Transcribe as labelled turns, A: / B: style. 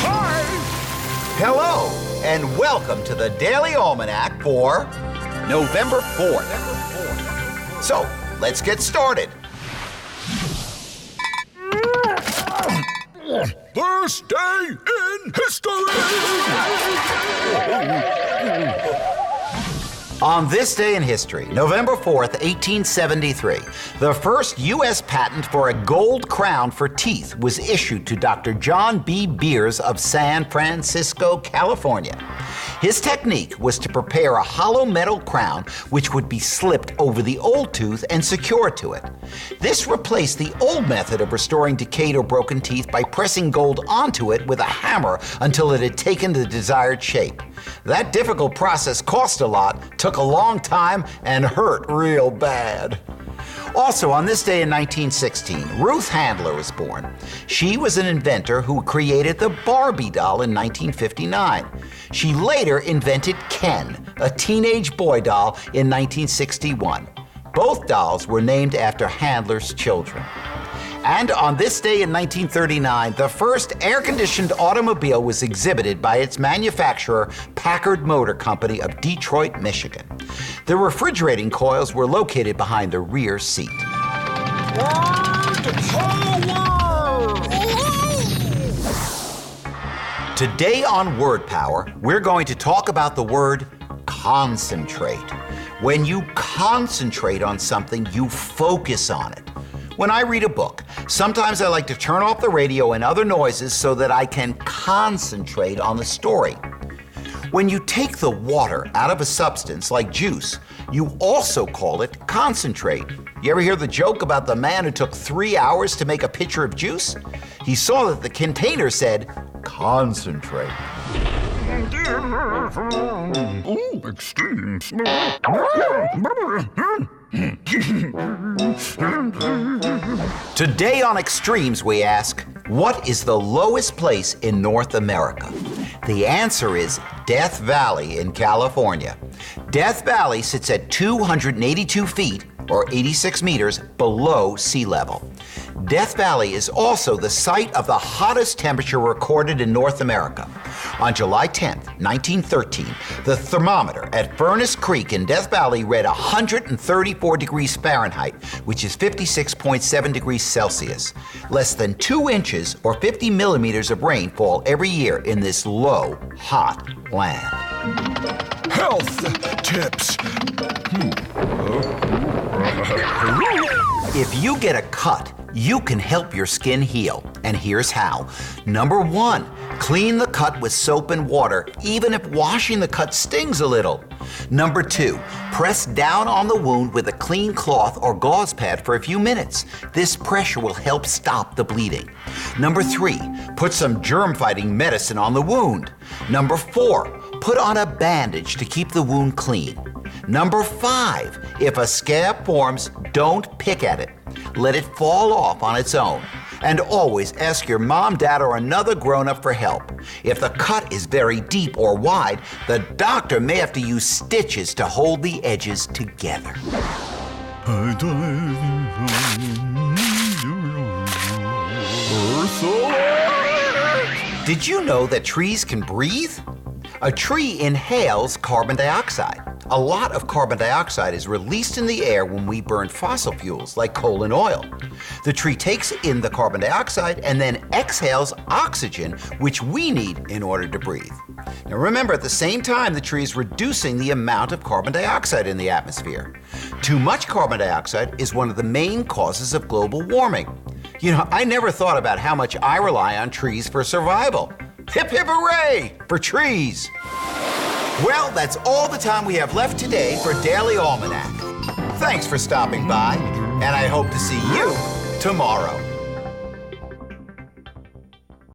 A: Hi!
B: Hello, and welcome to the Daily Almanac for November 4th. So, let's get started.
A: First day in history!
B: On this day in history, November 4th, 1873, the first U.S. patent for a gold crown for teeth was issued to Dr. John B. Beers of San Francisco, California. His technique was to prepare a hollow metal crown which would be slipped over the old tooth and secured to it. This replaced the old method of restoring decayed or broken teeth by pressing gold onto it with a hammer until it had taken the desired shape. That difficult process cost a lot, took a long time, and hurt real bad. Also, on this day in 1916, Ruth Handler was born. She was an inventor who created the Barbie Doll in 1959. She later invented Ken, a teenage boy doll, in 1961. Both dolls were named after Handler's children. And on this day in 1939, the first air-conditioned automobile was exhibited by its manufacturer, Packard Motor Company of Detroit, Michigan. The refrigerating coils were located behind the rear seat. Today on Word Power, we're going to talk about the word concentrate. When you concentrate on something, you focus on it. When I read a book, sometimes I like to turn off the radio and other noises so that I can concentrate on the story. When you take the water out of a substance like juice, you also call it concentrate. You ever hear the joke about the man who took 3 hours to make a pitcher of juice? He saw that the container said, concentrate.
A: Ooh, extreme.
B: Today on Extremes, we ask, what is the lowest place in North America? The answer is Death Valley in California. Death Valley sits at 282 feet, or 86 meters, below sea level. Death Valley is also the site of the hottest temperature recorded in North America. On July 10, 1913, the thermometer at Furnace Creek in Death Valley read 134 degrees Fahrenheit, which is 56.7 degrees Celsius. Less than 2 inches or 50 millimeters of rain fall every year in this low, hot land.
A: Health tips.
B: If you get a cut, you can help your skin heal, and here's how. Number 1, clean the cut with soap and water, even if washing the cut stings a little. Number 2, press down on the wound with a clean cloth or gauze pad for a few minutes. This pressure will help stop the bleeding. Number 3, put some germ-fighting medicine on the wound. Number 4, put on a bandage to keep the wound clean. Number 5, if a scab forms, don't pick at it. Let it fall off on its own. And always ask your mom, dad, or another grown-up for help. If the cut is very deep or wide, the doctor may have to use stitches to hold the edges together. Did you know that trees can breathe? A tree inhales carbon dioxide. A lot of carbon dioxide is released in the air when we burn fossil fuels like coal and oil. The tree takes in the carbon dioxide and then exhales oxygen, which we need in order to breathe. Now remember, at the same time, the tree is reducing the amount of carbon dioxide in the atmosphere. Too much carbon dioxide is one of the main causes of global warming. You know, I never thought about how much I rely on trees for survival. Hip hip hooray for trees! Well, that's all the time we have left today for Daily Almanac. Thanks for stopping by, and I hope to see you tomorrow.